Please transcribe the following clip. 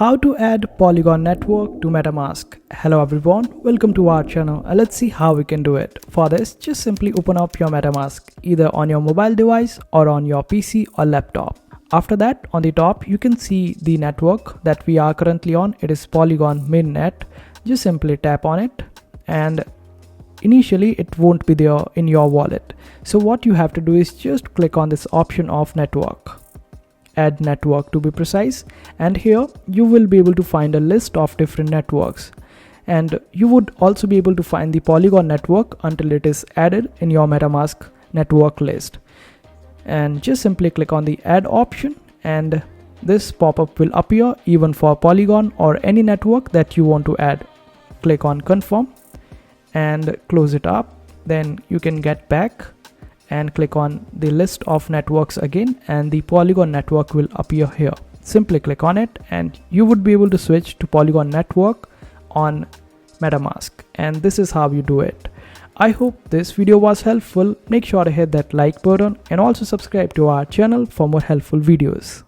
How to add Polygon network to Metamask. Hello everyone, welcome to our channel and let's see how we can do it. For this, just simply open up your Metamask either on your mobile device or on your PC or laptop. After that, on the top you can see the network that we are currently on. It is Polygon mainnet. Just simply tap on it and initially it won't be there in your wallet. So what you have to do is just click on this option of network. Add network to be precise, and here you will be able to find a list of different networks, and you would also be able to find the Polygon network until it is added in your Metamask network list. And just simply click on the add option and this pop-up will appear even for Polygon or any network that you want to add. Click on confirm and close it up. Then you can get back and click on the list of networks again, and the Polygon network will appear here. Simply click on it and you would be able to switch to Polygon network on Metamask, and this is how you do it. I hope this video was helpful. Make sure to hit that like button and also subscribe to our channel for more helpful videos.